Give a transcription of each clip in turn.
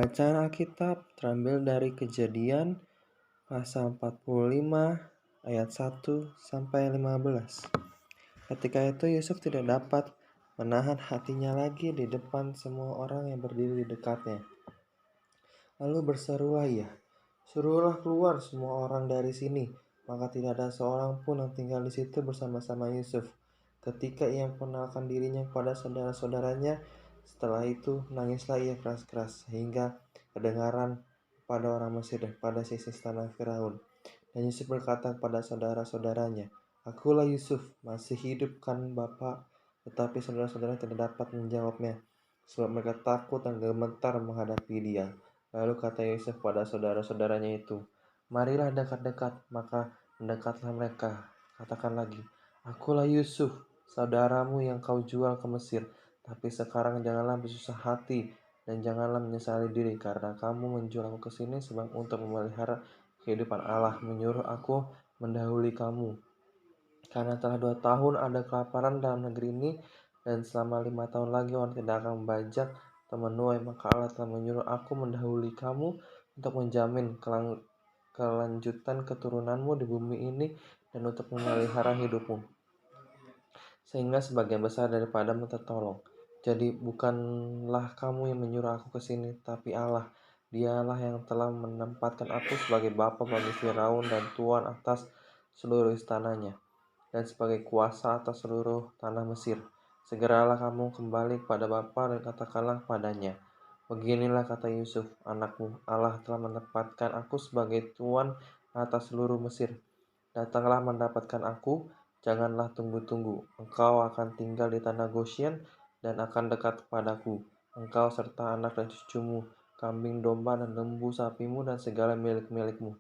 Bacaan Alkitab terambil dari Kejadian pasal 45 ayat 1 sampai 15. Ketika itu Yusuf tidak dapat menahan hatinya lagi di depan semua orang yang berdiri di dekatnya. Lalu berserulah ia, "Suruhlah keluar semua orang dari sini." Maka tidak ada seorang pun yang tinggal di situ bersama-sama Yusuf. Ketika ia memperkenalkan dirinya kepada saudara-saudaranya, setelah itu nangislah ia keras-keras sehingga kedengaran pada orang Mesir dan pada sisi istana Firaun. Dan Yusuf berkata kepada saudara-saudaranya, "Akulah Yusuf, masih hidup kan Bapak?" Tetapi saudara-saudaranya tidak dapat menjawabnya, sebab mereka takut dan gemetar menghadapi dia. Lalu kata Yusuf pada saudara-saudaranya itu, "Marilah dekat-dekat." Maka mendekatlah mereka. Katakan lagi, "Akulah Yusuf, saudaramu yang kau jual ke Mesir. Tapi sekarang janganlah bersusah hati dan janganlah menyesali diri karena kamu menjual aku ke sini sebab untuk memelihara kehidupan Allah menyuruh aku mendahului kamu. Karena telah 2 tahun ada kelaparan dalam negeri ini dan selama 5 tahun lagi orang tidak akan membajak atau menuai, maka Allah telah menyuruh aku mendahului kamu untuk menjamin kelanjutan keturunanmu di bumi ini dan untuk memelihara hidupmu, sehingga sebagian besar daripadamu tertolong. Jadi bukanlah kamu yang menyuruh aku ke sini, tapi Allah. Dialah yang telah menempatkan aku sebagai bapa bagi Firaun dan tuan atas seluruh istananya, dan sebagai kuasa atas seluruh tanah Mesir. Segeralah kamu kembali kepada bapa dan katakanlah padanya, beginilah kata Yusuf, anakmu, Allah telah menempatkan aku sebagai tuan atas seluruh Mesir. Datanglah mendapatkan aku, janganlah tunggu-tunggu. Engkau akan tinggal di tanah Gosyen dan akan dekat kepadaku. Engkau serta anak dan cucumu, kambing domba dan lembu sapimu dan segala milik-milikmu.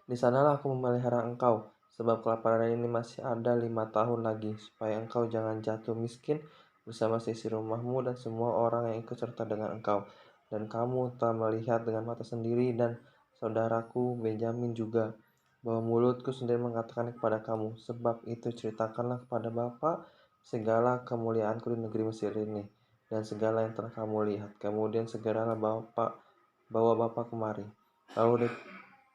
Di sanalah aku memelihara engkau, sebab kelaparan ini masih ada 5 tahun lagi, supaya engkau jangan jatuh miskin bersama sisi rumahmu dan semua orang yang ikut serta dengan engkau. Dan kamu telah melihat dengan mata sendiri dan saudaraku Benyamin juga, bahwa mulutku sendiri mengatakan kepada kamu. Sebab itu ceritakanlah kepada Bapa segala kemuliaanku di negeri Mesir ini, dan segala yang telah kamu lihat. Kemudian segeralah bawa Bapa kemari. Lalu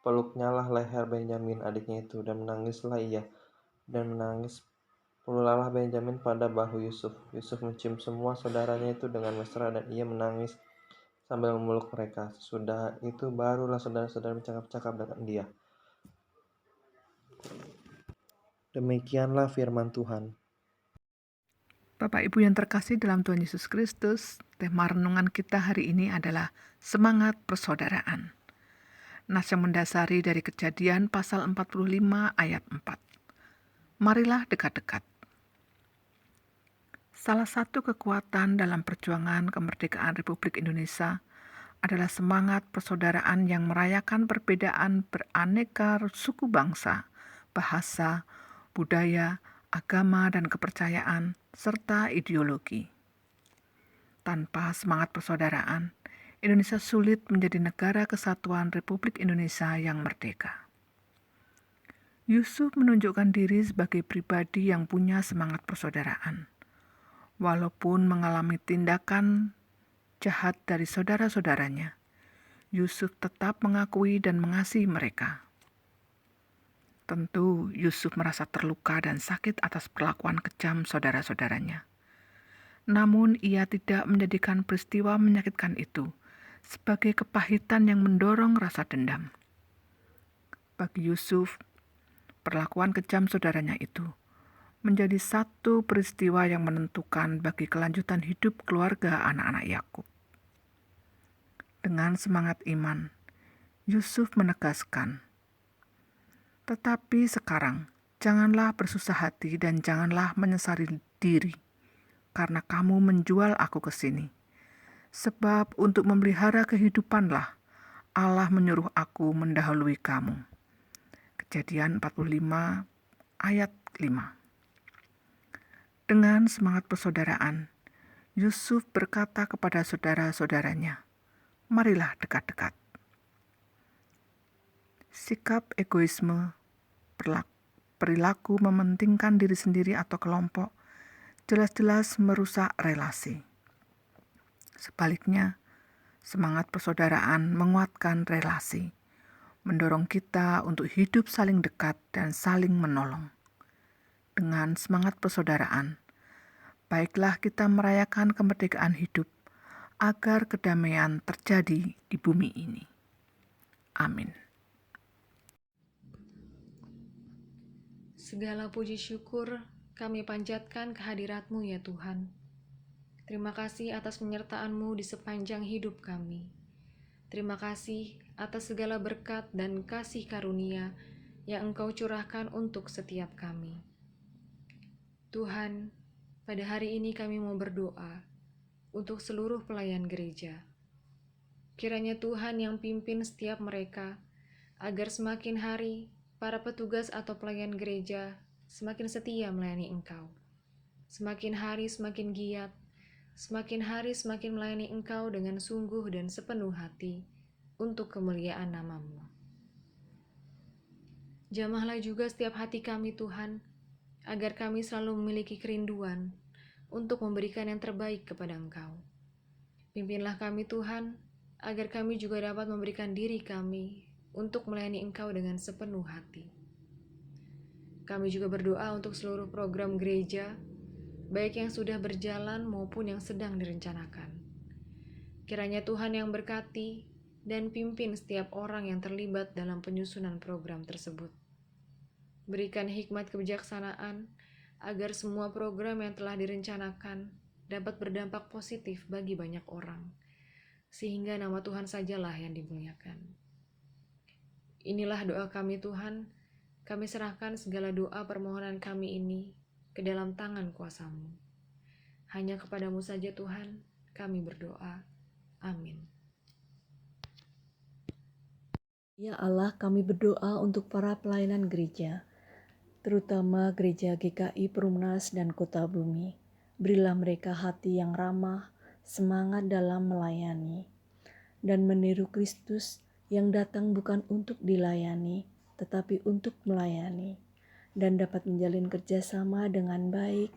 peluknyalah leher Benyamin adiknya itu, dan menangislah ia, dan menangis pelulalah Benyamin pada bahu Yusuf. Yusuf mencium semua saudaranya itu dengan mesra, dan ia menangis sambil memeluk mereka. Sesudah itu barulah saudara-saudara bercakap-cakap dengan dia. Demikianlah firman Tuhan. Bapak Ibu yang terkasih dalam Tuhan Yesus Kristus, tema renungan kita hari ini adalah semangat persaudaraan. Nas yang mendasari dari Kejadian pasal 45 ayat 4. Marilah dekat-dekat. Salah satu kekuatan dalam perjuangan kemerdekaan Republik Indonesia adalah semangat persaudaraan yang merayakan perbedaan beraneka suku bangsa, bahasa, budaya, agama, dan kepercayaan, serta ideologi. Tanpa semangat persaudaraan, Indonesia sulit menjadi negara kesatuan Republik Indonesia yang merdeka. Yusuf menunjukkan diri sebagai pribadi yang punya semangat persaudaraan. Walaupun mengalami tindakan jahat dari saudara-saudaranya, Yusuf tetap mengakui dan mengasihi mereka. Tentu Yusuf merasa terluka dan sakit atas perlakuan kejam saudara-saudaranya. Namun ia tidak menjadikan peristiwa menyakitkan itu sebagai kepahitan yang mendorong rasa dendam. Bagi Yusuf, perlakuan kejam saudaranya itu menjadi satu peristiwa yang menentukan bagi kelanjutan hidup keluarga anak-anak Yakub. Dengan semangat iman, Yusuf menegaskan, "Tetapi sekarang, janganlah bersusah hati dan janganlah menyesali diri, karena kamu menjual aku ke sini. Sebab untuk memelihara kehidupanlah Allah menyuruh aku mendahului kamu." Kejadian 45 ayat 5. Dengan semangat persaudaraan, Yusuf berkata kepada saudara-saudaranya, "Marilah dekat-dekat." Sikap egoisme, perilaku mementingkan diri sendiri atau kelompok, jelas-jelas merusak relasi. Sebaliknya, Semangat persaudaraan menguatkan relasi, mendorong kita untuk hidup saling dekat dan saling menolong. Dengan semangat persaudaraan, baiklah kita merayakan kemerdekaan hidup agar kedamaian terjadi di bumi ini. Amin. Segala puji syukur kami panjatkan kehadirat-Mu ya Tuhan. Terima kasih atas penyertaan-Mu di sepanjang hidup kami. Terima kasih atas segala berkat dan kasih karunia yang Engkau curahkan untuk setiap kami. Tuhan, pada hari ini kami mau berdoa untuk seluruh pelayan gereja. Kiranya Tuhan yang pimpin setiap mereka, agar semakin hari para petugas atau pelayan gereja semakin setia melayani Engkau. Semakin hari semakin giat, semakin hari semakin melayani Engkau dengan sungguh dan sepenuh hati untuk kemuliaan nama-Mu. Jamahlah juga setiap hati kami Tuhan, agar kami selalu memiliki kerinduan untuk memberikan yang terbaik kepada Engkau. Pimpinlah kami Tuhan, agar kami juga dapat memberikan diri kami untuk melayani Engkau dengan sepenuh hati. Kami juga berdoa untuk seluruh program gereja, baik yang sudah berjalan maupun yang sedang direncanakan. Kiranya Tuhan yang berkati dan pimpin setiap orang yang terlibat dalam penyusunan program tersebut. Berikan hikmat kebijaksanaan agar semua program yang telah direncanakan dapat berdampak positif bagi banyak orang, sehingga nama Tuhan sajalah yang dimuliakan. Inilah doa kami Tuhan, kami serahkan segala doa permohonan kami ini ke dalam tangan kuasa-Mu. Hanya kepadamu saja Tuhan, kami berdoa. Amin. Ya Allah, kami berdoa untuk para pelayanan gereja, terutama gereja GKI Perumnas dan Kota Bumi. Berilah mereka hati yang ramah, semangat dalam melayani, dan meniru Kristus yang datang bukan untuk dilayani, tetapi untuk melayani, dan dapat menjalin kerjasama dengan baik,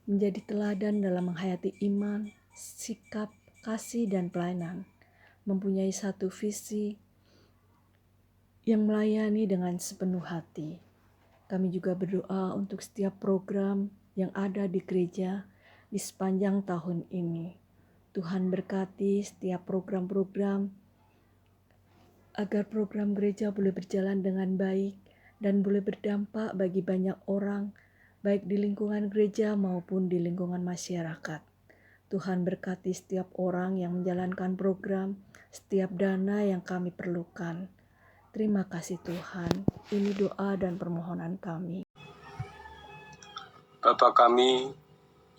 menjadi teladan dalam menghayati iman, sikap, kasih, dan pelayanan, mempunyai satu visi yang melayani dengan sepenuh hati. Kami juga berdoa untuk setiap program yang ada di gereja di sepanjang tahun ini. Tuhan berkati setiap program-program agar program gereja boleh berjalan dengan baik dan boleh berdampak bagi banyak orang, baik di lingkungan gereja maupun di lingkungan masyarakat. Tuhan berkati setiap orang yang menjalankan program, setiap dana yang kami perlukan. Terima kasih Tuhan, ini doa dan permohonan kami. Bapa kami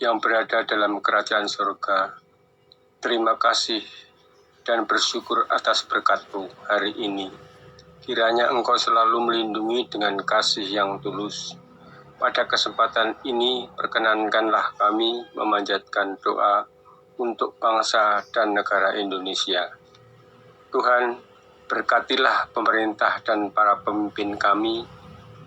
yang berada dalam kerajaan surga, terima kasih dan bersyukur atas berkat-Mu hari ini. Kiranya Engkau selalu melindungi dengan kasih yang tulus. Pada kesempatan ini, perkenankanlah kami memanjatkan doa untuk bangsa dan negara Indonesia. Tuhan, berkatilah pemerintah dan para pemimpin kami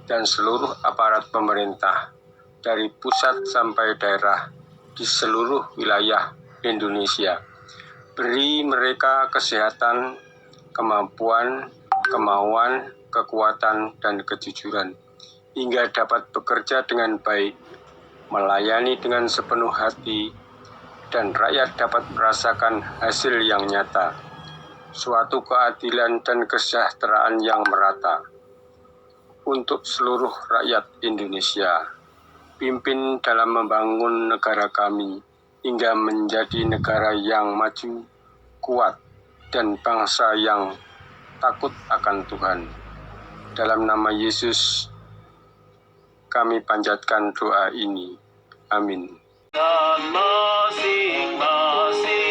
dan seluruh aparat pemerintah dari pusat sampai daerah di seluruh wilayah Indonesia. Beri mereka kesehatan, kemampuan, kemauan, kekuatan, dan kejujuran, hingga dapat bekerja dengan baik, melayani dengan sepenuh hati, dan rakyat dapat merasakan hasil yang nyata, suatu keadilan dan kesejahteraan yang merata untuk seluruh rakyat Indonesia. Pimpin dalam membangun negara kami hingga menjadi negara yang maju, kuat, dan bangsa yang takut akan Tuhan. Dalam nama Yesus, kami panjatkan doa ini. Amin. Dan masing-masing